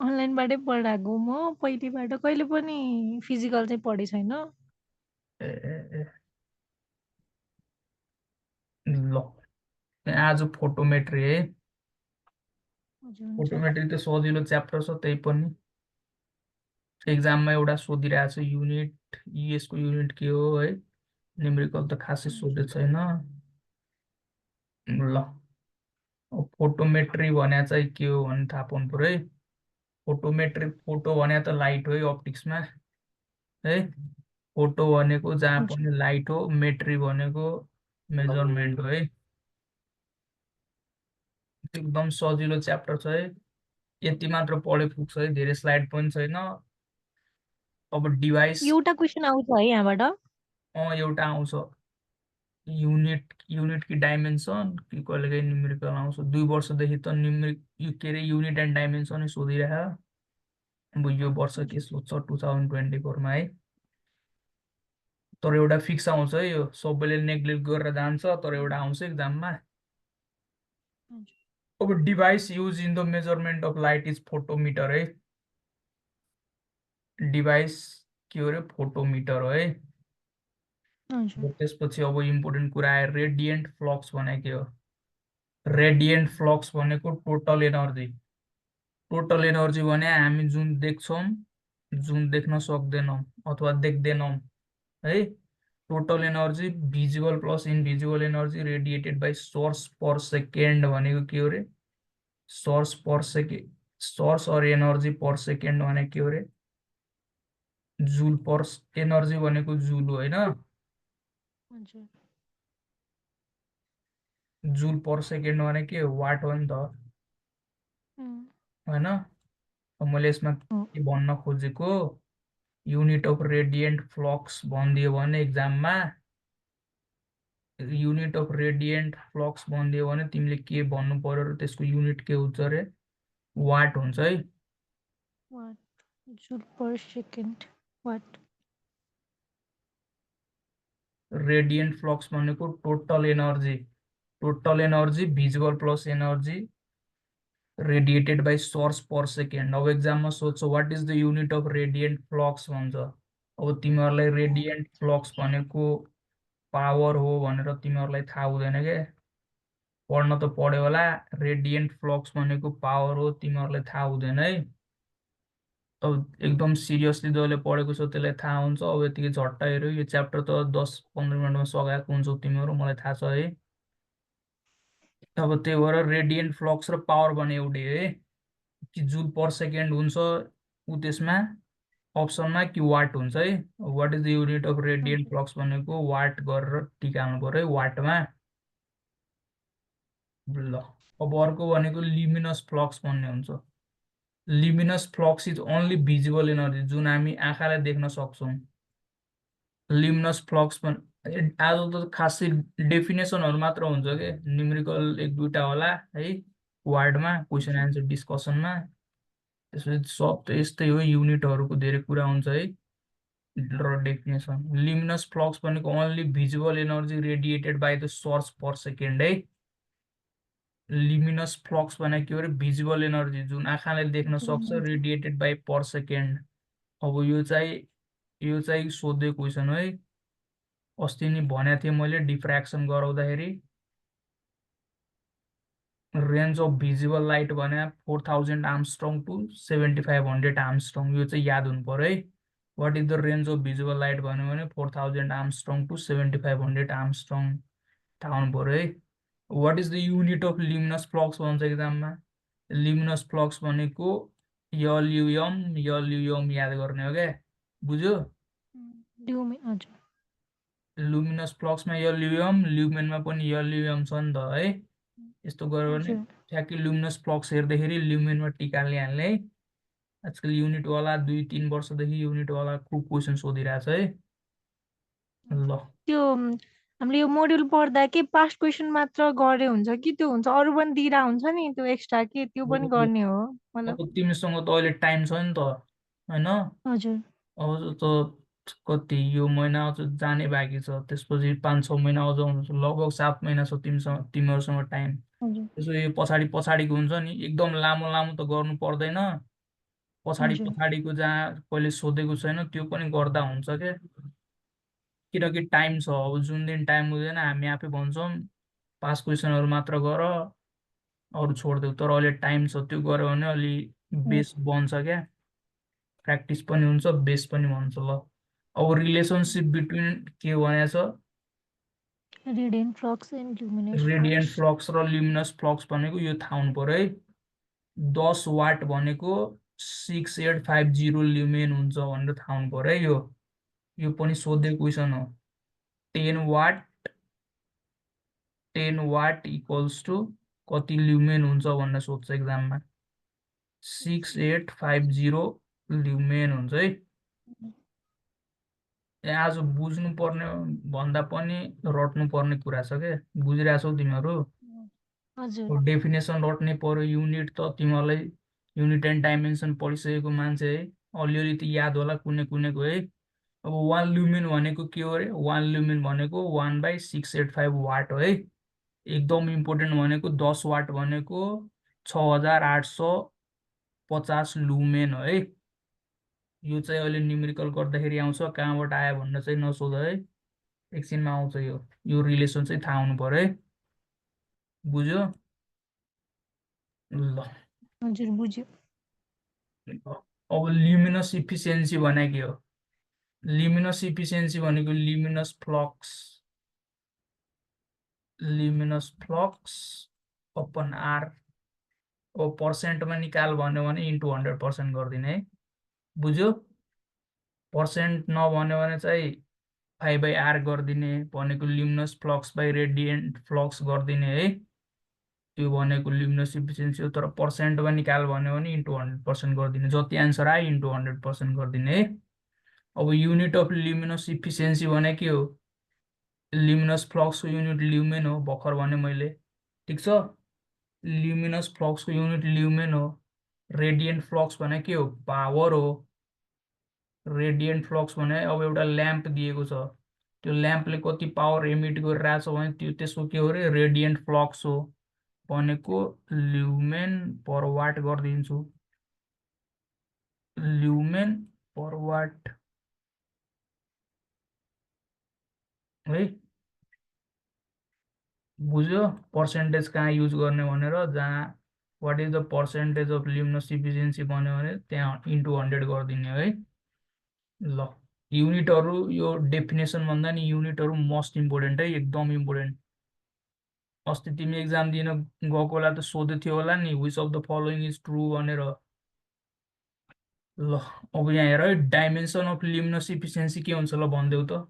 अनलाइनबाटै पढाएको म पहिलेबाट कहिले पनि फिजिकल चाहिँ पढे छैन। ल आज फोटोमेट्री है। हजुर हुन्छ। फोटोमेट्री त सजिलो च्याप्टर छ, त्यही पनि एक्जाममा एउटा सोधिरहेको छ युनिट, युएसको युनिट के हो है। न्युमेरिकल त खासै सोधेको छैन। ल फोटोमेट्री भने चाहिँ के हो भने थाहा पाउनु पर्यो है। फोटोमेट्री, फोटो भने त लाइट हो है अप्टिक्समा है। फोटो भनेको जहाँ हजुर पनि लाइट हो, मेट्री भनेको मेजरमेन्ट हो है। एकदम सजिलो च्याप्टर छ है। यति मात्र पढे पुग्छ है, धेरै स्लाइड पनि छैन। अब डिभाइस एउटा क्वेसन आउँछ है यहाँबाट? एउटा आउँछ युनिट कि डाइमेन्सन कि कहिलेकाहीँ न्युमेरिकल आउँछ। 2 वर्षदेखि त न्युमेरिक के अरे युनिट एन्ड डाइमेन्सनै सोधिरहेको। अब यो वर्ष के सोध्छ 2024मा है। तर एउटा फिक्स आउँछ है, यो सबैले नेग्लेक्ट गरेर जान्छ तर एउटा आउँछ एक्जाममा। अब device use in the measurement of light is photometer है। डिभाइस के हो रे, फोटोमिटर हो है। हजुर त्यसपछि अब इम्पोर्टेन्ट कुरा आयो, रेडियन्ट फ्लक्स भनेको के हो। रेडियन्ट फ्लक्स भनेको टोटल एनर्जी। टोटल एनर्जी भने हामी जुन देख्छौँ, जुन देख्न सक्दैनौँ अथवा देख्दैनौँ है। Total energy visual plus invisual energy radiated by source per second भनेको के हो रे। सोर्स पर सेकेन्ड, सोर्स और एनर्जी पर सेकेन्ड भनेको के हो रे। जुल पर एनर्जी भनेको जुल हो होइन। हजुर जुल पर सेकेन्ड भने के हो, वाट हो नि त होइन। अब मैले यसमा के भन्न खोजेको, युनिट अफ रेडियन्ट फ्लक्स भनिदियो भने एक्जाममा, युनिट अफ रेडियन्ट फ्लक्स भनिदियो भने तिमीले के भन्नु पर्यो र त्यसको युनिट के हुन्छ रे, वाट हुन्छ है। Watt joule per second watt. Radiant flux भनेको total energy, total energy visual plus energy radiated by source per second. अब एक्जाममा सोध्छ what is the unit of radiant flux भन्छ। अब तिमीहरूलाई रेडियन्ट फ्लक्स भनेको पावर हो भनेर तिमीहरूलाई थाहा हुँदैन के। पढ्न त पढ्यो होला, रेडियन्ट फ्लक्स भनेको पावर हो तिमीहरूलाई थाहा हुँदैन है। अब एकदम सिरियसली जसले पढेको छ त्यसलाई थाहा हुन्छ। अब यतिकै झट्ट हेऱ्यो, यो च्याप्टर त 10-15 मिनटमा सघाएको हुन्छौ तिमीहरू, मलाई थाहा छ है। अब त्यही भएर रेडियन्ट फ्लक्स र पावर भने एउटै है। कि जुल पर सेकेन्ड हुन्छ ऊ त्यसमा अप्सनमा, कि वाट हुन्छ है। What is the unit of radiant flux भनेको वाट गरेर टिक हाल्नु पर्यो है वाटमा। ल अब अर्को भनेको लिमिनस फ्लक्स भन्ने हुन्छ। Luminous flux is only visible energy, जुन हामी आँखाले देख्न सक्छौँ। लिमिनस फ्लक्स आज त खासै डेफिनेसनहरू मात्र हुन्छ के, न्युमेरिकल 1-2टा होला है वार्डमा क्वेसन एन्सर डिस्कसनमा। त्यसपछि सब त यस्तै हो, युनिटहरूको धेरै कुरा हुन्छ है र डेफिनेसन। लिमिनस फ्लक्स भनेको only visual energy radiated by the source per second है। लिमिनस फ्लक्स भनेको के हो रे, भिजुअल एनर्जी जुन आँखाले देख्न सक्छ रेडिएटेड बाई पर सेकेन्ड। अब यो चाहिँ सोध्यो क्वेसन है। अस्ति नि भनेको थिएँ मैले डिफ्र्याक्सन गराउँदाखेरि, रेन्ज अफ भिजिबल लाइट भने 4000 आर्मस्ट्रङ टु 7500 आर्मस्ट्रङ। यो चाहिँ याद हुनु पर्यो है। What is the range of visual light भन्यो भने 4000 आर्मस्ट्रङ टु 7500 आर्मस्ट्रङ थाहा हुनु पर्यो है। What is the unit of luminous flux भन्छ एक्जाममा। लिमिनस फ्लक्स भनेको एलयुएम, एलयुएम याद गर्ने हो क्या, बुझ्यो। हजुर लुमिनस फ्लक्समा एलयुएम, ल्युमेनमा पनि एलयुएम छ नि त है। यस्तो गऱ्यो भने हजुर ठ्याक्कै लुमिनस फ्लक्स हेर्दाखेरि ल्युमेनमा टिका हाल्ने है। आजकल युनिटवाला 2-3 वर्षदेखि युनिटवाला खुब क्वेसन सोधिरहेछ है। ल त्यो हामीले यो मोड्युल पढ्दा के पास्ट क्वेसन मात्र गरे हुन्छ कि त्यो हुन्छ अरू पनि दिइरा हुन्छ नि त्यो एक्स्ट्रा के त्यो पनि गर्ने हो मतलब? अब तिमीसँग त अहिले टाइम छ नि त होइन। हजुर अब त कति यो महिना अझ जाने बाँकी छ, त्यसपछि 5-6 महिना अझ आउँछ, लगभग 7 महिना छ तिमीहरूसँग टाइम। हजुर त्यसो यो पछाडि पछाडिको हुन्छ नि एकदम लामो लामो त गर्नु पर्दैन, पछाडि हजुर पछाडिको जहाँ कहिले सोधेको छैन त्यो पनि गर्दा हुन्छ क्या। किनकि टाइम छ, अब जुन दिन टाइम हुँदैन हामी आफै भन्छौँ पास क्वेसनहरू मात्र गर अरू छोडिदेऊ, तर अहिले टाइम छ त्यो गऱ्यो भने अलि बेस बन्छ क्या, प्र्याक्टिस पनि हुन्छ बेस पनि भन्छ। ल अब रिलेसनसिप बिट्विन के भनेको छ, रेडियन्ट फ्लक्स एन्ड ल्युमिनेस रेडियन्ट फ्लक्स। फ्लक्स र ल्युमिनस फ्लक्स भनेको यो थाहा हुनु पर्यो है। 10 वाट भनेको 6850 ल्युमेन हुन्छ भनेर थाहा हुनु पर्यो है। यो पनि सोधेको क्वेसन हो। 10 वाट 10 वाट इक्वल्स टु कति ल्युमेन हुन्छ भनेर सोध्छ एक्जाममा। 6850 ल्युमेन हुन्छ है। आज बुझ्नु पर्ने भन्दा पनि रट्नु पर्ने कुरा छ क्या, बुझिरहेछौ तिमीहरू। हजुर डेफिनेसन रट्नै पर्यो, युनिट त तिमीहरूलाई युनिट एन्ड डाइमेन्सन पढिसकेको मान्छे है, अलिअलि त याद होला कुनै कुनैको है। अब 1 ल्युमेन भनेको के हो अरे, 1 ल्युमेन भनेको 1/685 वाट हो है। एकदम इम्पोर्टेन्ट भनेको 10 वाट भनेको 6850 लुमेन हो है। यो चाहिँ अहिले न्युमेरिकल गर्दाखेरि आउँछ, कहाँबाट आयो भनेर चाहिँ नसोध है, एकछिनमा आउँछ। यो रिलेसन चाहिँ थाहा हुनु पर्यो है, बुझ्यो? ल हजुर बुझ्यो। अब ल्युमिनस इफिसियन्सी भने के हो? ल्युमिनस इफिसियन्सी भनेको ल्युमिनस फ्लक्स अपन आर। अब पर्सेन्टमा निकाल भन्यो भने इन्टु 100% गरिदिने है, बुझ्यो? पर्सेन्ट नभन्यो भने चाहिँ 5/r गरिदिने भनेको ल्युमिनस फ्लक्स बाई रेडियन्ट फ्लक्स गरिदिने है, त्यो भनेको ल्युमिनस इफिसियन्सी हो। तर पर्सेन्टमा निकाल भन्यो भने इन्टु 100% गरिदिने, जति एन्सर आयो इन्टु 100% गरिदिने है। अब युनिट अफ ल्युमिनस इफिसियन्सी भने के हो? ल्युमिनस फ्लक्सको युनिट ल्युमेन हो, भर्खर भने मैले, ठिक छ। ल्युमिनस फ्लक्सको युनिट ल्युमेन हो। रेडियन्ट फ्लक्स भने के हो? पावर हो। रेडियन्ट फ्लक्स भने अब एउटा ल्याम्प दिएको छ, त्यो ल्याम्पले कति पावर एमिट गरिरहेछ भने त्यो त्यसको के हो अरे, रेडियन्ट फ्लक्स हो भनेको ल्युमेन पर वाट गरिदिन्छु, ल्युमेन पर वाट है, बुझ्यो? पर्सेन्टेज कहाँ युज गर्ने भनेर, जहाँ what is the percentage of luminous efficiency भन्यो भने त्यहाँ इन्टु 100 गरिदिने है। ल युनिटहरू, यो डेफिनेसन भन्दा नि युनिटहरू मोस्ट इम्पोर्टेन्ट है, एकदम इम्पोर्टेन्ट। अस्ति तिमी एक्जाम दिन गएकोलाई त सोध्दै थियो होला नि, which of the following is true भनेर। ल अब यहाँ हेर है, डाइमेन्सन अफ ल्युमिनस इफिसियन्सी के हुन्छ ल भनिदेऊ त।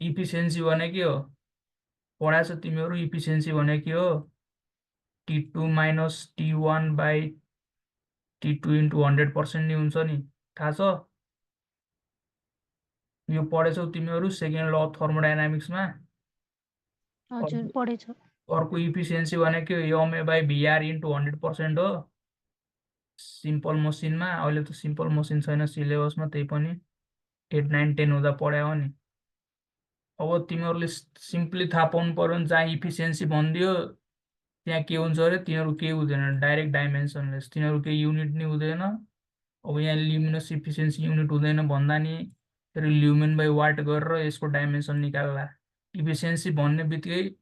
इफिसियन्सी भने के हो पढाएछ तिमीहरू? इफिसियन्सी भने के हो? T2 minus T1 by T2 into 100% नि हुन्छ नि, थाहा छ? यो पढेछौ तिमीहरू सेकेन्ड ल अफ थर्मोडाइनामिक्समा। हजुर अर्को पढेछ। अर्को इफिसियन्सी भने के हो? एमए बाई भिआर इन्टु 100% हो सिम्पल मसिनमा। अहिले त सिम्पल मसिन छैन सिलेबसमा, त्यही पनि 8, 9, 10 हुँदा पढायो नि। अब तिमीहरूले सिम्पली थाहा पाउनु पर्यो भने जहाँ इफिसियन्सी भनिदियो त्यहाँ के हुन्छ अरे, तिनीहरू केही हुँदैन, डाइरेक्ट डाइमेन्सनलेस, तिनीहरू केही युनिट नि हुँदैन। अब यहाँ ल्युमिनस इफिसियन्सी युनिट हुँदैन भन्दा नि फेरि ल्युमेन बाई वाट गरेर यसको डाइमेन्सन निकाल्ला। इफिसियन्सी भन्ने बित्तिकै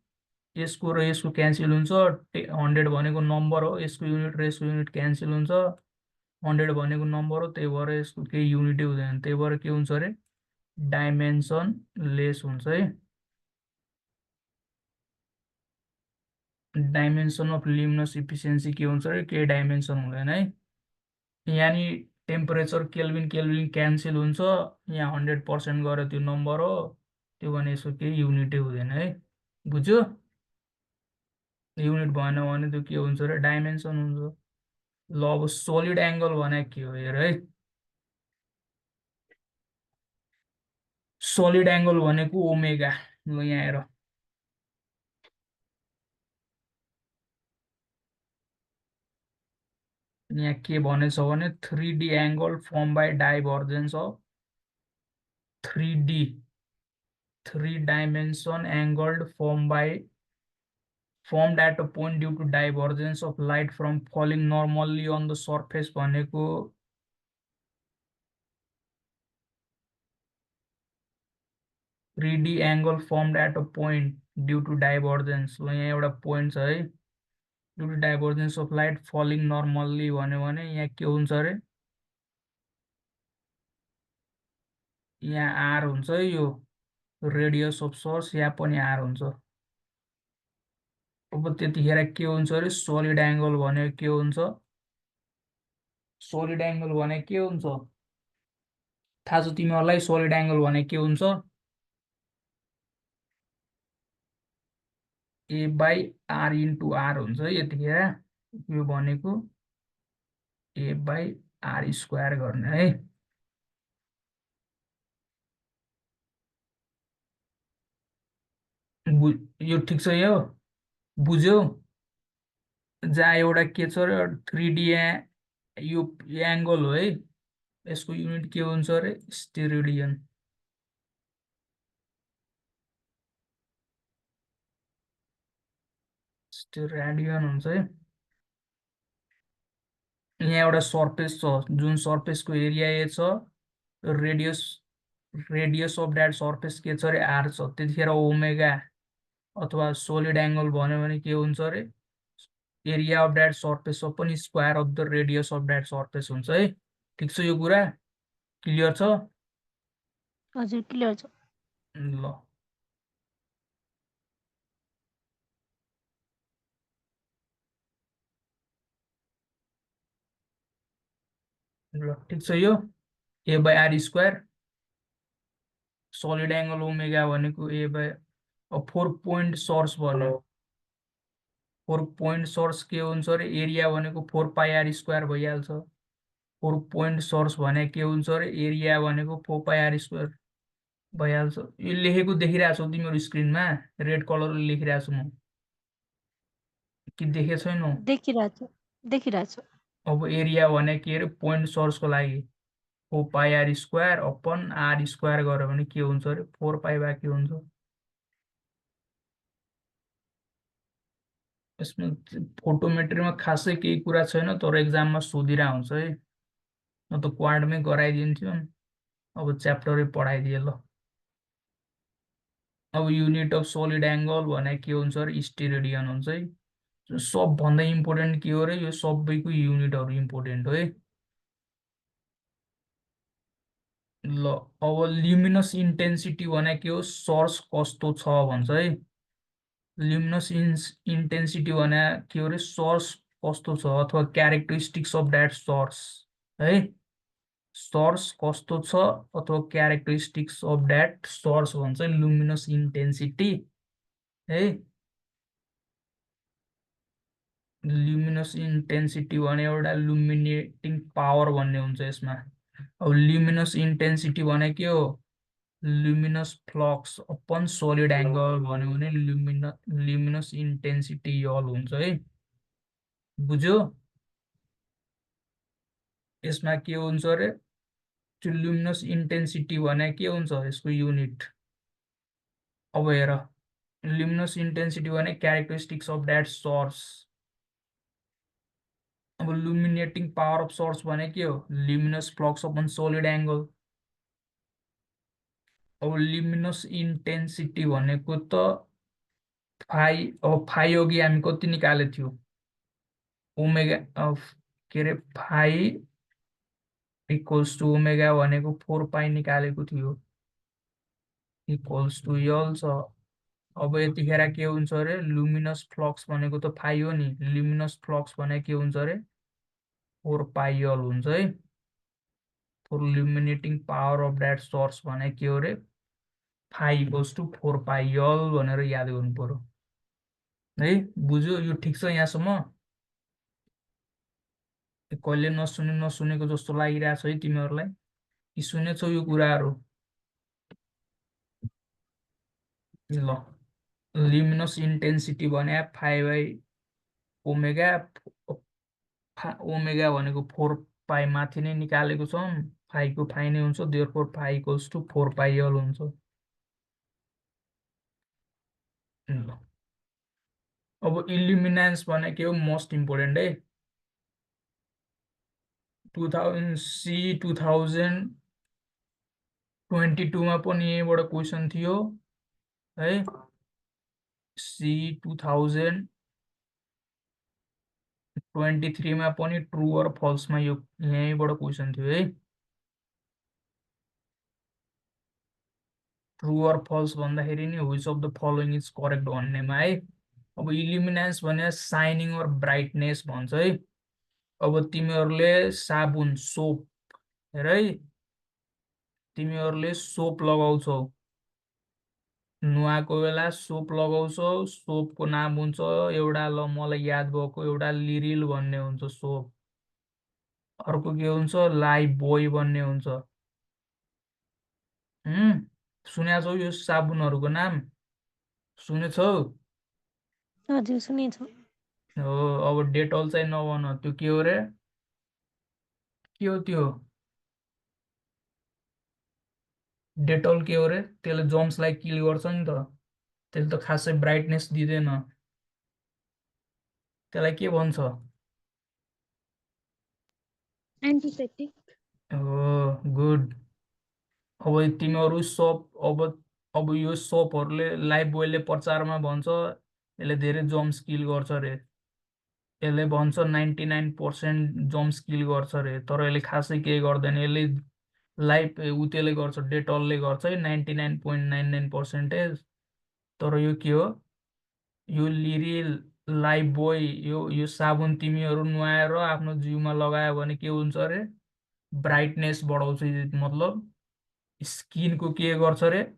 यसको र यसको क्यान्सल हुन्छ, 100 भनेको नम्बर हो, यसको युनिट र यसको युनिट क्यान्सल हुन्छ, 100 भनेको नम्बर हो, त्यही भएर यसको केही युनिटै हुँदैन, त्यही भएर के हुन्छ अरे, डाइमेन्सन लेस हुन्छ है। डाइमेन्सन अफ ल्युमिनस इफिसियन्सी के हुन्छ अरे, केही डाइमेन्सन हुँदैन है। यहाँ नि टेम्परेचर केल्भिन केल्भिन क्यान्सल हुन्छ, यहाँ 100% गरेर त्यो नम्बर हो, त्यो भने यसको केही युनिटै हुँदैन है, बुझ्यो? युनिट भएन भने त्यो के हुन्छ अरे, डाइमेन्सन हुन्छ। ल अब सोलिड एङ्गल भने के हो हेर है। सोलिड एङ्गल भनेको ओमेगा। ल यहाँ हेर, यहाँ के भनेछ भने 3D angle form by divergence of 3D 3 dimension angled form by formed at a point due to divergence of light from falling normally on the surface भनेको 3D angle formed at a point due to divergence ल यहाँ एउटा point छ है due to divergence of light falling normally भन्यो भने यहाँ के हुन्छ अरे यहाँ r हुन्छ है यो रेडियस अफ सोर्स यहाँ पनि r हुन्छ अब त्यतिखेर के हुन्छ अरे सोलिड एंगल भने के हुन्छ सोलिड एंगल भने के हुन्छ थाहा छ तिमीहरूलाई सोलिड एंगल भने के हुन्छ a by r into r हुन्छ है यतिखेर यो भनेको a बाई r स्क्वायर गर्ने है यो ठिक छ यो बुझ्यौ जहाँ एउटा के छ र 3D यो एंगल हो है यसको युनिट के हुन्छ अरे स्टेरेडियन स्टेरेडियन हुन्छ है यहाँ एउटा सरफेस छ जुन सरफेसको एरिया ए छ radius radius of that surface के छ अरे r छ त्यतिखेर ओमेगा अथवा सोलिड एंगल भन्यो भने के हुन्छ अरे एरिया अफ दैट सरफेस पनि square of the radius of that surface हुन्छ है ठीक छ यो कुरा क्लियर छ हजुर क्लियर छ ल ल ठीक छ यो a by r square solid angle omega भनेको a बाई 4 पोइन्ट सोर्स भन्यो 4 पोइन्ट सोर्स के हुन्छ अरे एरिया भनेको 4 पाई r स्क्वायर भइहाल्छ 4 पोइन्ट सोर्स भने के हुन्छ अरे एरिया भनेको 4 पाई r स्क्वायर भइहाल्छ यो लेखेको देखिरहेको छौ तिमीहरू स्क्रिनमा रेड कलरले लेखिरहेको छु म कि देखे छैनौ देखिरहेछ अब एरिया भने के अरे पोइन्ट सोर्सको लागि 4 पाई r square upon r square गर्यो भने के हुन्छ अरे 4 पाई बाँकी हुन्छ यसमा फोटोमेट्रीमा खासै केही कुरा छैन तर एक्जाममा सोधिरहेको हुन्छ है म त क्वाडमै गराइदिन्थ्यो अब च्याप्टरै पढाइदिए ल अब युनिट अफ सोलिड एंगल भने के हुन्छ अरे स्टेरेडियन हुन्छ है सबभन्दा इम्पोर्टेन्ट के हो र यो सबैको युनिटहरू इम्पोर्टेन्ट हो है ल अब ल्युमिनस इन्टेन्सिटी भने के हो सोर्स कस्तो छ भन्छ है ल्युमिनस इन्टेन्सिटी भने के हो रे सोर्स कस्तो छ अथवा क्यारेक्टरिस्टिक्स अफ दैट सोर्स है सोर्स कस्तो छ अथवा क्यारेक्टरिस्टिक्स अफ दैट सोर्स भन्छ लुमिनस इन्टेन्सिटी है ल्युमिनस इन्टेन्सिटी भने एउटा लुमिनेटिङ पावर भन्ने हुन्छ यसमा अब ल्युमिनस इन्टेन्सिटी भने के हो luminous flux upon solid angle भन्यो भने लुमिनस इन्टेन्सिटी यल हुन्छ है बुझ्यो यसमा के हुन्छ अरे त्यो लुमिनस इन्टेन्सिटी भने के हुन्छ यसको युनिट अब हेर लुमिनस इन्टेन्सिटी भने क्यारेक्टरिस्टिक्स अफ दैट सोर्स अब लुमिनेटिङ पावर अफ सोर्स भने के हो luminous flux upon solid angle अब लुमिनस इन्टेन्सिटी भनेको त फाइ अब फाइ अघि हामी कति निकालेको थियो ओमेगा अफ के अरे फाइ इक्वल्स टु ओमेगा भनेको 4 पाई निकालेको थियो इक्वल्स टु यल छ अब यतिखेर के हुन्छ अरे लुमिनस फ्लक्स भनेको त फाइ हो नि लुमिनस फ्लक्स भने के हुन्छ अरे 4 पाई यल हुन्छ है for luminating power of that source भने के हो रे फाइ इक्वल्स टु 4 पाई यल भनेर याद गर्नु पर्यो है बुझ्यो यो ठिक छ यहाँसम्म कहिले नसुनेको जस्तो लागिरहेछ है तिमीहरूलाई कि सुनेछौ यो कुराहरू ल लुमिनस इन्टेन्सिटी भने फाइ बाई ओमेगा ओमेगा भनेको 4 पाई माथि नै निकालेको छौँ फाइको फाइ नै हुन्छ देयरफोर फाइ इक्वल्स टु 4 पाई यल हुन्छ ल अब इल्युमिनेन्स भनेको हो मोस्ट इम्पोर्टेन्ट है। 2022 मा पनि यहीँबाट क्वेसन थियो है। सी 2023 मा पनि ट्रु अर फल्समा यो यहीँबाट क्वेसन थियो है। ट्रु अर फल्स भन्दाखेरि नि which of the following is correct भन्नेमा है। अब इल्युमिनेन्स भने साइनिङ अर ब्राइटनेस भन्छ है। अब तिमीहरूले साबुन सोप हेर है, तिमीहरूले सोप लगाउँछौ, नुहाएको बेला सोप लगाउँछौ, सोपको नाम हुन्छ एउटा, ल मलाई याद भएको एउटा लिरिल भन्ने हुन्छ सोप, अर्को के हुन्छ लाइफबोय भन्ने हुन्छ। सुनेको छौ यो साबुनहरूको नाम? सुनेछौ? हजुर सुनेछु। हो। अब डेटोल चाहिँ नभन, त्यो के हो रे? के हो त्यो? डेटोल के हो रे? त्यसले जम्सलाई किल गर्छ नि त, त्यसले त खासै ब्राइटनेस दिँदैन, त्यसलाई के भन्छ? एन्टिसेप्टिक। हो, गुड। अब तिमीहरू सोप, अब यो सोपहरूले लाइफ बोयले प्रचारमा भन्छ यसले धेरै जम्स किल गर्छ रे, यसले भन्छ 99% जम्स किल गर्छ रे, तर यसले खासै केही गर्दैन। यसले लाइफ ऊ त्यसले गर्छ, डेटलले गर्छ है 99.99%। तर यो के हो? यो लिरिल लाइफ बोय यो साबुन तिमीहरू नुहाएर आफ्नो जिउमा लगायो भने के हुन्छ अरे? ब्राइटनेस बढाउँछ। मतलब स्किनको के गर्छ रे?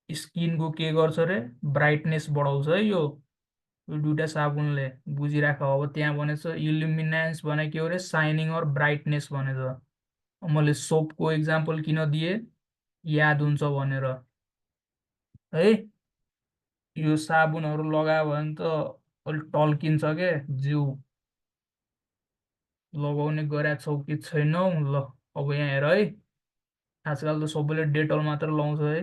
स्किनको के गर्छ रे? ब्राइटनेस बढाउँछ है यो दुइटा साबुनले, बुझिराख। अब त्यहाँ भनेछ इल्युमिनेन्स भने के हो रे? साइनिङ और ब्राइटनेस भनेछ। मैले सोपको इक्जाम्पल किन दिए? याद हुन्छ भनेर है। यो साबुनहरू लगायो भने त अलिक टल्किन्छ के जिउ, लगाउने गरेका छौ कि छैनौ? ल अब यहाँ हेर है, आजकल त सबैले डेटल मात्र लाउँछ है,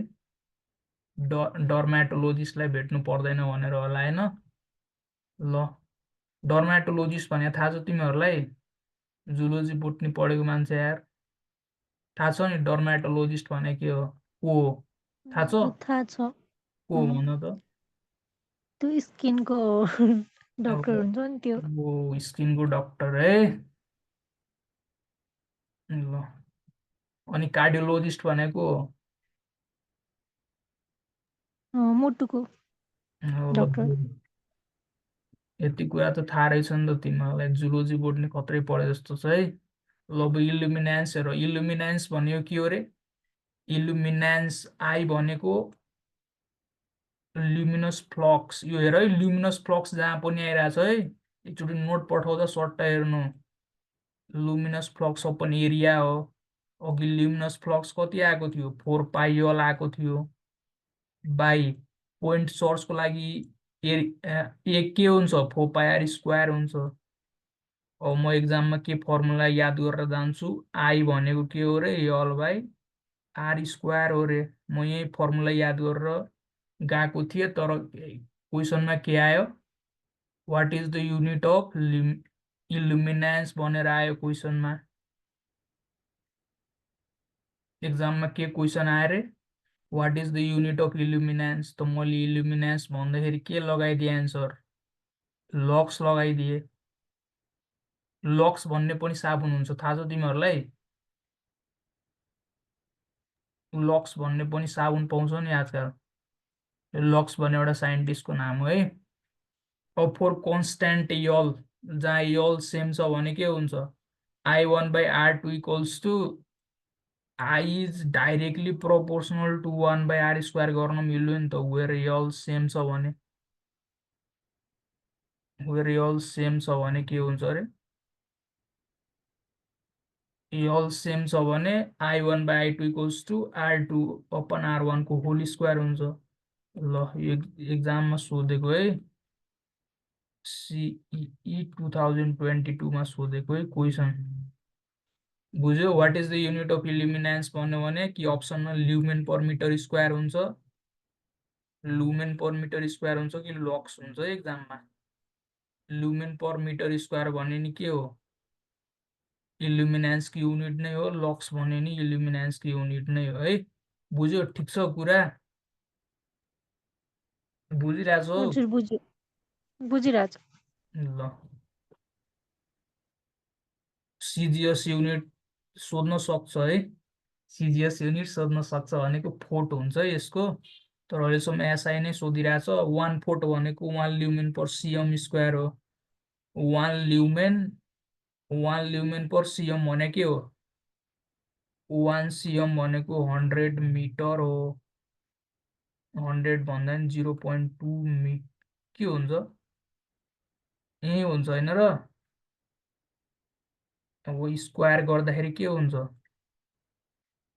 डर्माटोलोजिस्टलाई भेट्नु पर्दैन भनेर होला होइन? ल डर्माटोलोजिस्ट भने थाहा छ तिमीहरूलाई? जुलोजी बोट्नी पढेको मान्छे यार, थाहा छ नि डर्माटोलोजिस्ट भने के हो? को हो थाहा छ? थाहा छ। को हो भन त? त्यो स्किनको डक्टर हुन्छ नि त्यो। ओ स्किनको डक्टर है। ल अनि कार्डियोलोजिस्ट भनेको? मुटुको ल डक्टर। यति कुरा त थाहा रहेछ नि त तिमीहरूलाई, जुलोजी बोर्डले खत्रै पढे जस्तो छ है। ल अब इल्युमिनेन्स हेर, इल्युमिनेन्स भनेको के हो रे? इल्युमिनेन्स आई भनेको ल्युमिनस फ्लक्स। यो हेर है, ल्युमिनस फ्लक्स जहाँ पनि आइरहेछ है, एकचोटि नोट पठाउँदा सट्ट हेर्नु, लुमिनस फ्लक्स ओपन एरिया हो। अघि ल्युमिनस फ्लक्स कति आएको थियो? 4 पाइयल आएको थियो बाई पोइन्ट सोर्सको लागि एक के हुन्छ? 4 पाई आर स्क्वायर हुन्छ। अब म एक्जाममा के फर्मुला याद गरेर जान्छु? आई भनेको के हो रे? यल बाई आर स्क्वायर हो रे। म यही फर्मुला याद गरेर गएको थिएँ, तर क्वेसनमा के आयो? What is the unit of illuminance भनेर आयो क्वेसनमा। एक्जाममा के क्वेसन आयो रे? What is the unit of illuminance. त मैले इल्युमिनेन्स भन्दाखेरि के लगाइदिएँ एन्सर? लक्स लगाइदिए। लक्स भन्ने पनि साबुन हुन्छ, थाहा छ तिमीहरूलाई? लक्स भन्ने पनि साबुन पाउँछ नि आजकल। लक्स भन्ने एउटा साइन्टिस्टको नाम हो है। अब फोर कन्स्ट्यान्ट यल, जहाँ यल सेम छ भने के हुन्छ? I1/R2 = I is directly proportional to 1/R² गर्न मिल्यो नि त, वेयर यल सेम छ भने। वेयर यल सेम छ भने के हुन्छ अरे? यल सेम छ भने I1/I2 = R2/R1 को होल स्क्वायर हुन्छ। ल एक्जाममा सोधेको है, सिई 2022 मा सोधेको है क्वेसन। बुझ्यो? What is the unit of illuminance भन्यो भने कि अप्सनमा ल्युमेन पर मिटर स्क्वायर हुन्छ, लुमेन पर मिटर स्क्वायर हुन्छ कि लक्स हुन्छ एक्जाममा? लुमेन पर मिटर स्क्वायर भन्ने नि के हो? इल्युमिनेन्सको युनिट नै हो। लक्स भन्ने नि इल्युमिनेन्सको युनिट नै हो है। बुझ्यो? ठिक छ कुरा? बुझिरहेछौ? हजुर बुझिरहेको छु। ल, सिजिएस युनिट सोध्न सक्छ है। सिजिएस युनिट सोध्न सक्छ भनेको फोट हुन्छ है यसको। तर अहिलेसम्म एसआई नै सोधिरहेछ। 1 फोट भनेको 1 ल्युमेन पर सिएम स्क्वायर हो। 1 ल्युमेन पर सिएम भने के हो? 1 सिएम भनेको 100 मिटर हो। 100 भन्दा नि 0.2 के हुन्छ? यही हुन्छ होइन र? अब स्क्वायर गर्दाखेरि के हुन्छ?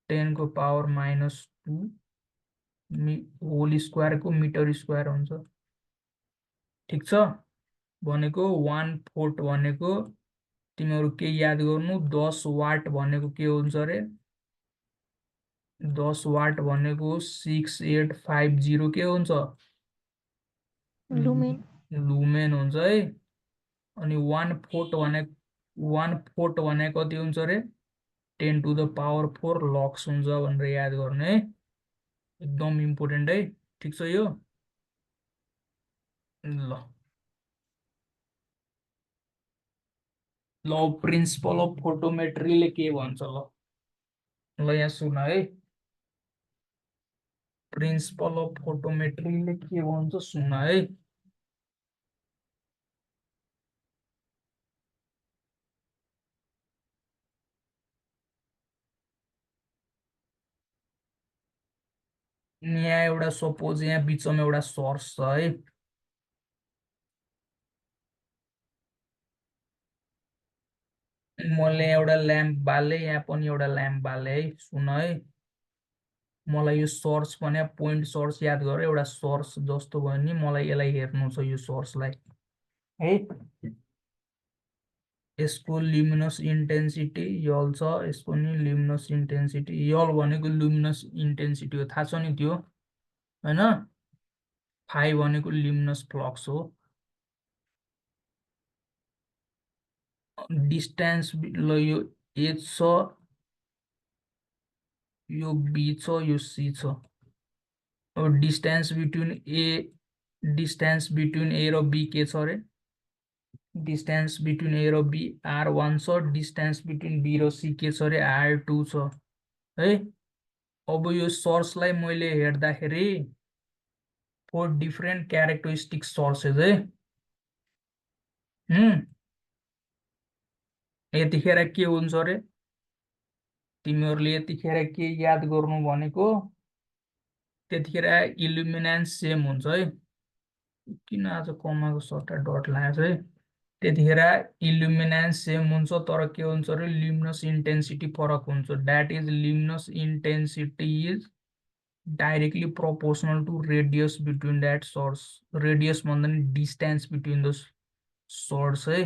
10⁻⁻2 होल स्क्वायरको मिटर स्क्वायर हुन्छ। ठिक छ? भनेको 1 फोट भनेको तिमीहरू के याद गर्नु? 10 वाट भनेको के हुन्छ अरे? 10 वाट भनेको 6850 के हुन्छ? लुमेन। लुमेन हुन्छ है। अनि 1 फोट भने कति हुन्छ अरे? 10⁻⁴ लक्स हुन्छ भनेर याद गर्ने है। एकदम इम्पोर्टेन्ट है। ठिक छ यो? ल ल प्रिन्सिपल अफ फोटोमेट्रीले के भन्छ? ल यहाँ सुन है। प्रिन्सिपल अफ फोटोमेट्रीले के भन्छ सुन है। यहाँ एउटा सपोज यहाँ बिचमा एउटा सोर्स छ है। मैले एउटा ल्याम्प बाले, यहाँ पनि एउटा ल्याम्प बाले है। सुन है, मलाई यो सोर्स भने पोइन्ट सोर्स याद गर। एउटा सोर्स जस्तो भयो नि, मलाई यसलाई हेर्नु छ यो सोर्सलाई है। यसको ल्युमिनस इन्टेन्सिटी यल छ। यसको नि ल्युमिनस इन्टेन्सिटी यल भनेको ल्युमिनस इन्टेन्सिटी हो, थाहा छ नि त्यो होइन? फाइ भनेको ल्युमिनस फ्लक्स हो। डिस्टेन्स ल यो एच छ, यो बी छ, यो सी छ। अब डिस्टेन्स बिट्विन ए र बी के छ अरे? डिस्टेन्स बिट्विन ए र बी R1 छ। डिस्टेन्स बिट्विन बी र सी के छ अरे? R2 छ है। अब यो सोर्सलाई मैले हेर्दाखेरि 4 डिफरेन्ट क्यारेक्टरिस्टिक सोर्सेस है। यतिखेर के हुन्छ अरे? तिमीहरूले यतिखेर के याद गर्नु भनेको, त्यतिखेर इल्युमिनेन्स सेम हुन्छ है। किन आज कमाको सट्टा डट लागेको है? त्यतिखेर इल्युमिनेन्स सेम हुन्छ, तर के हुन्छ अरे? ल्युमिनस इन्टेन्सिटी फरक हुन्छ। That is luminous intensity is directly proportional to radius between that source. Radius भन्दा नि डिस्टेन्स बिट्विन द सोर्स है।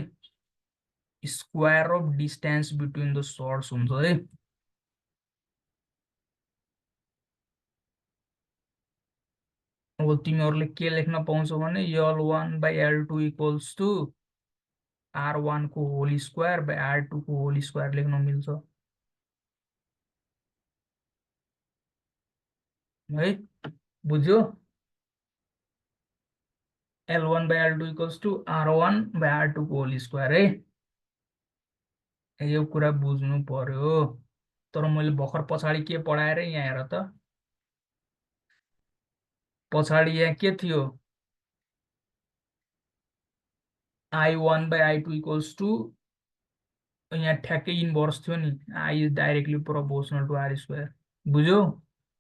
Square of distance between the source हुन्छ है। अब तिमीहरूले के लेख्न पाउँछौ भने L1/L2 इक्वल्स टु R1 को होल स्क्वायर बाई R2 को होल स्क्वायर लेख्न मिल्छ है। बुझ्यो? L1/L2 इक्वल्स टु R1/R2 को होल स्क्वायर है। यो कुरा बुझ्नु पर्यो। तर मैले भर्खर पछाडि के पढाएर यहाँ हेर त। पछाडि यहाँ के थियो? I1/I2 इक्वल्स टु, यहाँ ठ्याक्कै इन्भर्स थियो नि। I is directly proportional to R square. बुझ्यौ?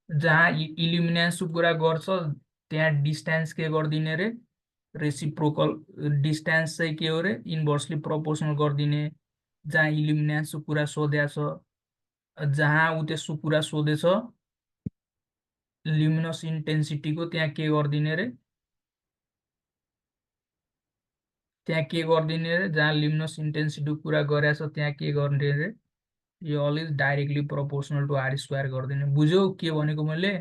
जहाँ इल्युमिनेन्सको कुरा गर्छ त्यहाँ डिस्टेन्स के गरिदिने रे? रेसिप्रोकल डिस्टेन्स चाहिँ के हो रे? इन्भर्सली प्रोपोर्सनल गरिदिने। जहाँ इल्युमिनेन्सको कुरा सोधेको छ, जहाँ ऊ त्यसको कुरा सोधेछ ल्युमिनस इन्टेन्सिटीको, त्यहाँ के गरिदिने रे? त्यहाँ के गरिदिने रे? जहाँ ल्युमिनस इन्टेन्सिटीको कुरा गरेछ त्यहाँ के गर्ने रे? यो L is directly proportional to R square गरिदिने। बुझ्यौ के भनेको मैले?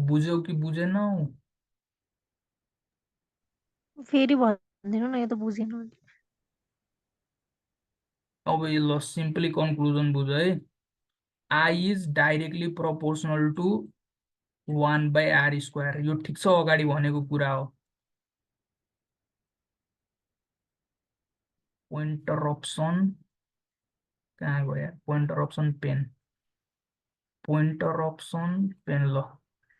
बुझ्यौ कि बुझेनौ? फेरि भनिदिनु न, यो त बुझेन। अब यो ल सिम्पली कन्क्लुजन बुझ है। I is directly proportional to 1/r²। यो ठिक छ, अगाडि भनेको कुरा हो। पोइन्टर अप्सन कहाँ गयो? Pointer option pen, pointer option pen. ल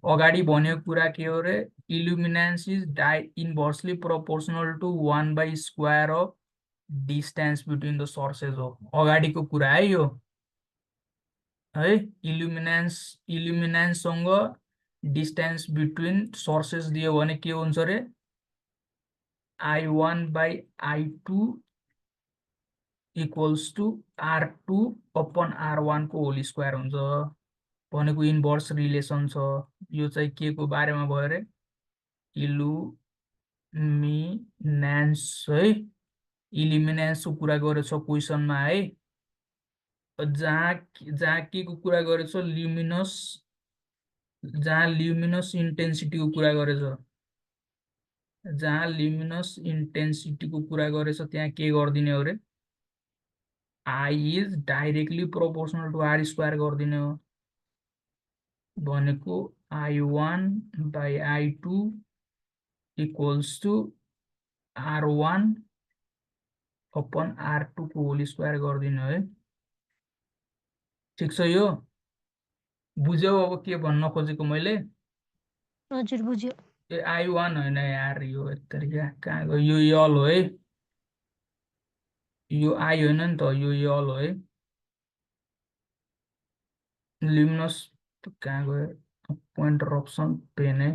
अगाडि भनेको कुरा के हो रे? Illuminance is inversely proportional to 1/² of distance between the sources हो। अगाडिको कुरा है यो है। इल्युमिनेन्ससँग डिस्टेन्स बिट्विन सोर्सेस दियो भने के हुन्छ रे? I1/I2 इक्वल्स टु R2/R1 को होल स्क्वायर हुन्छ भनेको इन्भर्स रिलेसन छ। यो चाहिँ के को बारेमा भयो रे? इल्युमिनेन्स है। इल्युमिनेन्सको कुरा गरेछ क्वेसनमा है। जहाँ जहाँ के को कुरा गरेछ? ल्युमिनस, जहाँ ल्युमिनस इन्टेन्सिटीको कुरा गरेछ, जहाँ ल्युमिनस इन्टेन्सिटीको कुरा गरेछ त्यहाँ के गरिदिने हो रे? I is directly proportional to R² गरिदिने हो भनेको I1/I2 इक्वल्स टु R1/R2 को होल स्क्वायर गरिदिने है। ठिक छ? यो बुझ्यौ अब के भन्न खोजेको मैले? हजुर बुझ्यो। ए I1 होइन यार, यो एक तरिका कहाँ गयो? यो यल हो है, यो आई होइन नि त, यो यल हो है। लिम्नस कहाँ गयो? पोइन्टर अप्सन पेन है।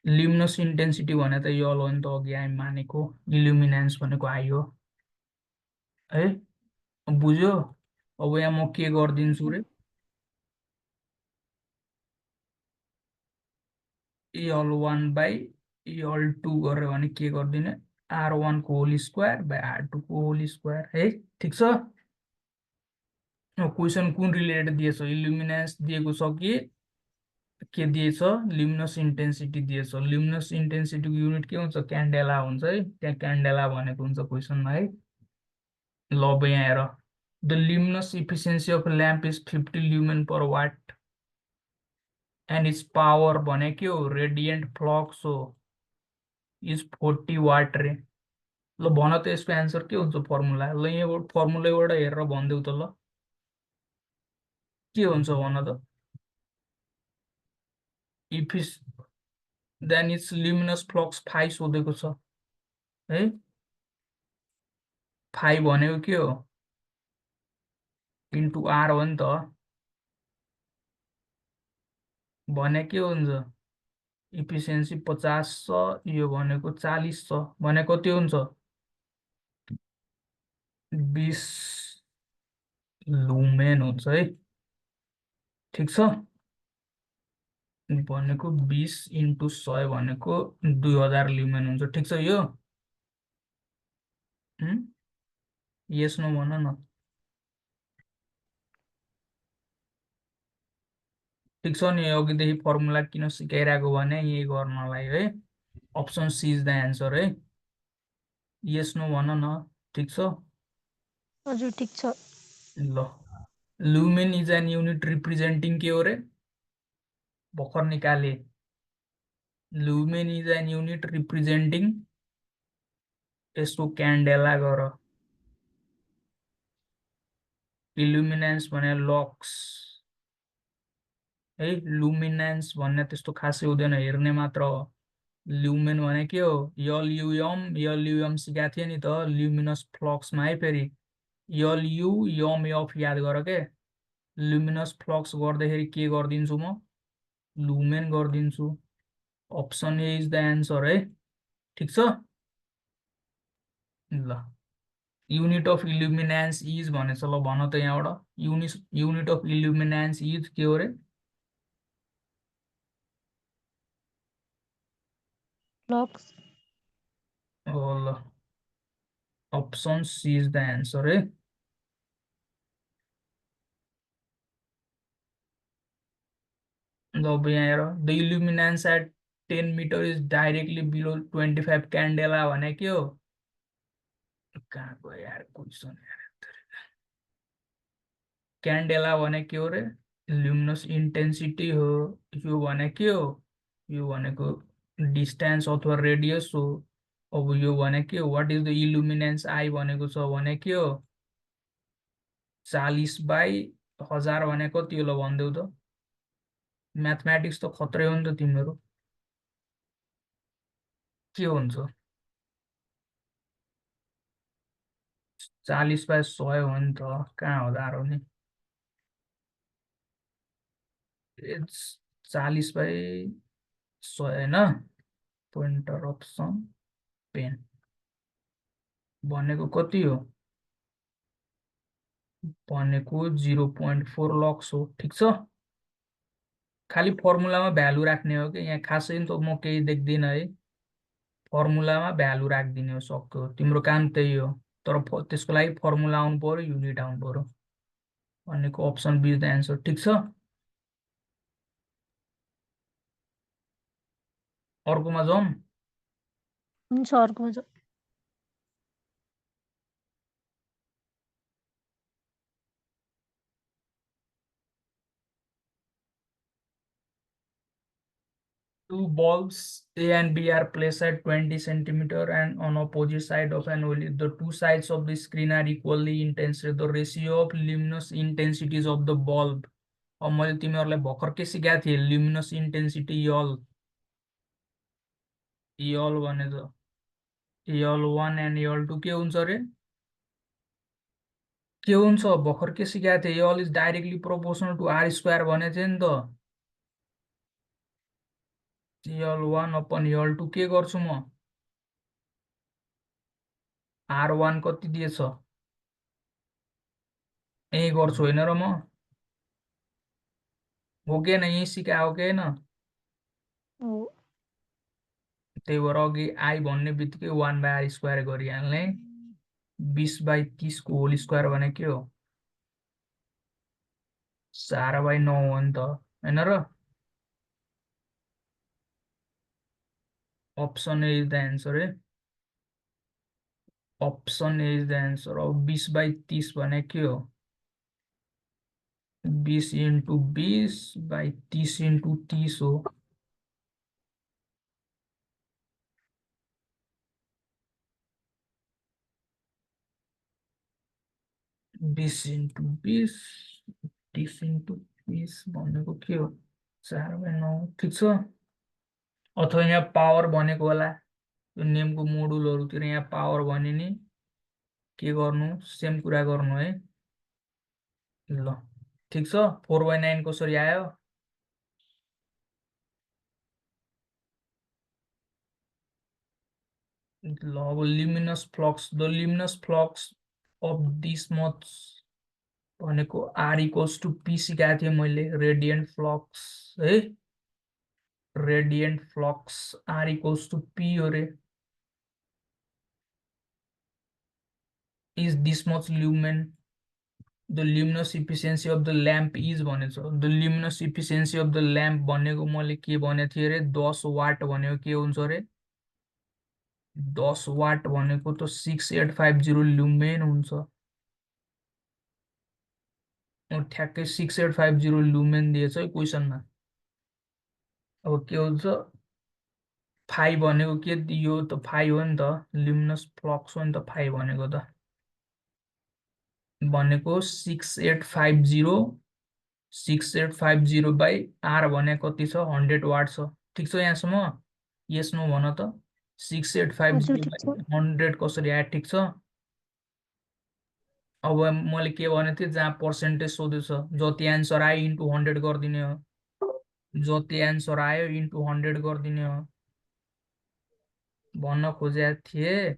लिम्नस इन्टेन्सिटी भने त यल हो नि त, अघि हामी मानेको। इल्युमिनेन्स भनेको आई हो है। बुझ्यो? अब यहाँ म के गरिदिन्छु रे? L1/L2 गर्यो भने के गरिदिने? R1 को होल स्क्वायर बाई R2 को होल स्क्वायर है। ठिक छ? क्वेसन कुन रिलेटेड दिएछ? इल्युमिनेन्स दिएको छ कि के दिएछ? लिम्नस इन्टेन्सिटी दिएछ। लिम्नस इन्टेन्सिटीको युनिट के हुन्छ? क्यान्डेला हुन्छ है। त्यहाँ क्यान्डेला भनेको हुन्छ क्वेसनमा है। ल अब यहाँ हेर, the luminous efficiency of lamp is 50 lumen per watt and it's power भने के हो? रेडियन्ट फ्लक्स हो, इज 40 वाट रे। ल भन त यसको एन्सर के हुन्छ? फर्मुला ल यहाँबाट फर्मुलाबाट हेरेर भनिदेऊ त। ल के हुन्छ भन त? इफिस देन इट्स लिमिनस फ्लक्स फाइ सोधेको छ है। फाइ भनेको के हो? इन्टु आर हो नि त। भने के हुन्छ? इफिसियन्सी 50 छ, यो भनेको 40 छ भने कति हुन्छ? 20 लुमेन हुन्छ है। ठिक छ? भनेको 20 इन्टु 100 भनेको 2000 ल्युमेन हुन्छ। ठिक छ यो? यस नो भन न। ठिक छ नि? अघिदेखि फर्मुला किन सिकाइरहेको भने यही गर्नलाई है। Option C is the answer है। यस नो भन न। ठिक छ? हजुर ठिक छ। ल lumen is an unit representing के हो रे? भर्खर निकाले। Lumen is an unit representing, यसको क्यान्डेला गर। इल्युमिनेन्स भने लक्स है। लुमिनेन्स भन्ने त्यस्तो खासै हुँदैन, हेर्ने मात्र हो। ल्युमेन भने के हो? एलयुएम सिकाएको थिएँ नि त ल्युमिनस फ्लक्समा है। फेरि एलयुएमएफ याद गर के। लुमिनस फ्लक्स गर्दाखेरि के गरिदिन्छु म? लुमेन गरिदिन्छु। Option A is the answer है। ठिक छ? ल युनिट अफ इल्युमिनेन्स इज भनेछ। ल भन त यहाँबाट युनिट अफ इल्युमिनेन्स इज के हो रे? फ्लक्स। हो ल, option C is the answer है। अब यहाँ हेर, the illuminance at 10 metre is directly below 25 candela भने के हो? कहाँ गयो यार क्वेसन? क्यान्डेला भने के हो रे? ल्युमिनस इन्टेन्सिटी हो। यो भने के हो? यो भनेको डिस्टेन्स अथवा रेडियस हो। अब यो भने के हो? वाट इज द इल्युमिनेन्स आई भनेको छ भने के हो? 40/1000 भने कति होला भनिदेऊ त? म्याथमेटिक्स त खत्रै हो नि त तिम्रो। के हुन्छ? 40/100 हो नि त, कहाँ 1000 हो नि? 40/100 होइन। पोइन्टर अप्सन पेन भनेको कति हो? भनेको 0.4 लक्स हो। ठिक छ, खालि फर्मुलामा भ्यालु राख्ने हो कि यहाँ खासै त म केही देख्दिनँ है। फर्मुलामा भ्यालु राखिदिने हो, सक्यो। तिम्रो काम त्यही हो। तर त्यसको लागि फर्मुला आउनु पर्यो, युनिट आउनु पर्यो। भनेको अप्सन बी द एन्सर। ठिक छ, अर्कोमा जाउँ। हुन्छ अर्को Two bulbs A and B are placed at 20 centimeter and on opposite side of an OLED. The two sides of the screen are equally intense. The ratio of luminous intensities of the bulb. अब मैले तिमीहरूलाई भर्खर के सिकाएको थिएँ? Luminous intensity यल। यल भने त यल1 and यल2 के हुन्छ रे? के हुन्छ? भर्खर के सिकाएको थिएँ? L is directly proportional to R square भनेको थिएँ नि त। यल1/यल2 के गर्छु म? R1 कति दिएछ? यही गर्छु होइन र म? हो कि यही सिकायो कि होइन? हो। त्यही भएर अघि आई भन्ने बित्तिकै 1/r² गरिहाल्ने। 20/30 को होल स्क्वायर भने के हो? 4/9 हो नि त, होइन र? Option A is the answer है। Option A is the answer. अब 20/30 भने के हो? 20 × 20/30 × 30 हो। बिस इन्टु 20 भनेको के हो? 4/9। ठिक छ, अथवा यहाँ पावर भनेको होला। यो नेमको मोडुलहरूतिर यहाँ पावर भने नि के गर्नु? सेम कुरा गर्नु है। ल ठिक छ, 4/9 कसरी आयो? ल अब luminous flux, the luminous flux of this much भनेको आर इक्वल्स टु पी सिकाएको थिएँ मैले। रेडियन्ट फ्लक्स है, radiant flux R equals to P हो रे। Is this much lumen, the luminous efficiency of the lamp is भनेको छ। The luminous efficiency of the lamp भनेको मैले के भनेको थिएँ अरे? 10 वाट भनेको के हुन्छ अरे? 10 वाट भनेको त 6850 ल्युमेन हुन्छ। ठ्याक्कै 6850 ल्युमेन दिएछ है क्वेसनमा। अब के हुन्छ? फाइभ भनेको के? यो त फाइभ हो नि त, ल्युमिनस फ्लक्स हो नि त फाइभ भनेको त। भनेको 6850/r भने कति छ? 100 वाट छ। ठिक छ यहाँसम्म? यस नो भन त। हजुर ठिक छ। 6850/100 कसरी आयो? ठिक छ, अब मैले के भनेको थिएँ? जहाँ पर्सेन्टेज सोधेछ, जति एन्सर आयो इन्टु 100 गरिदिने हो। जति एन्सर आयो इन्टु 100 गरिदिने हो भन्न खोजेको थिएँ।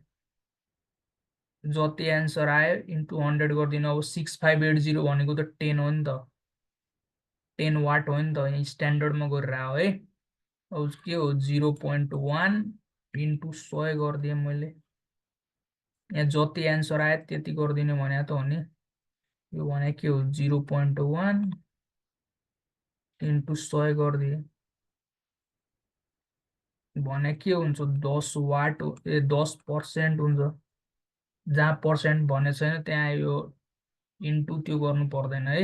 जति एन्सर आयो इन्टु 100 गरिदिनु। अब 6580 भनेको त 10 हो नि त, 10 वाट हो नि त। यहाँ स्ट्यान्डर्डमा गरेर आयो है। अब के हो? 0.1 इन्टु 100 गरिदिएँ मैले। यहाँ जति एन्सर आयो त्यति गरिदिने भने त हो नि। यो भने के हो? 0.1 इन्टु 100 गरिदिए भने के हुन्छ 10 वाट 10% हुन्छ। जहाँ पर्सेन्ट भने छैन त्यहाँ यो इन्टु त्यो गर्नु पर्दैन है,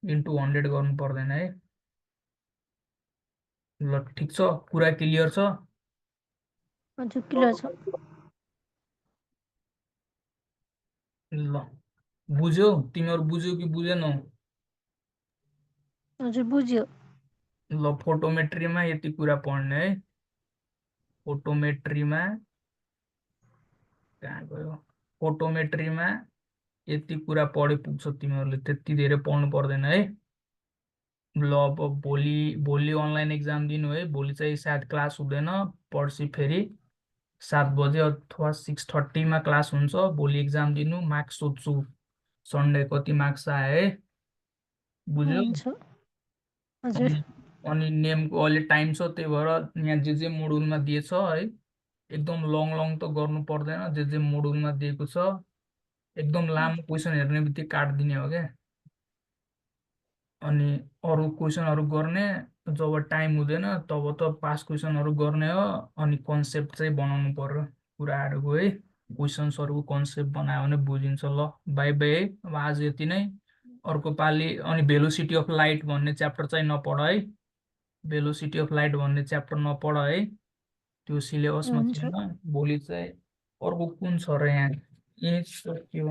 इन्टु 100 गर्नु पर्दैन है। ल ठिक छ, कुरा क्लियर छ। हजुर क्लियर छ। ल बुझ्यौ, तिमीहरू बुझ्यौ कि बुझेनौ? हजुर बुझ्यो। ल फोटोमेट्रीमा यति कुरा पढ्ने है। फोटोमेट्रीमा कहाँ गयो? फोटोमेट्रीमा यति कुरा पढे पुग्छ तिमीहरूले, त्यति धेरै पढ्नु पर्दैन है। ल अब भोलि भोलि अनलाइन एक्जाम दिनु है। भोलि चाहिँ सायद क्लास हुँदैन, पर्सि फेरि 7 बजे अथवा 6:30मा क्लास हुन्छ। भोलि एक्जाम दिनु, मार्क्स सोध्छु सन्डे कति मार्क्स आयो है। बुझ्यौ? हुन्छ। हजुर। अनि अनि नेमको अहिले टाइम छ, त्यही भएर यहाँ जे जे मोडुलमा दिएछ है, एकदम लङ लङ त गर्नु पर्दैन। जे जे मोडुलमा दिएको छ एकदम लामो क्वेसन हेर्ने बित्तिकै काटिदिने हो क्या। अनि अरू क्वेसनहरू गर्ने जब टाइम हुँदैन तब त पास क्वेसनहरू गर्ने हो। अनि कन्सेप्ट चाहिँ बनाउनु पर्यो कुराहरूको है। क्वेसन्सहरूको कन्सेप्ट बनायो भने बुझिन्छ। ल बाई बाई है, अब आज यति नै। अर्को पालि अनि भेलोसिटी अफ लाइट भन्ने च्याप्टर चाहिँ नपढ है। भेलोसिटी अफ लाइट भन्ने च्याप्टर नपढ है, त्यो सिलेबसमा हुन्छ। छैन। भोलि चाहिँ अर्को कुन छ र यहाँ, के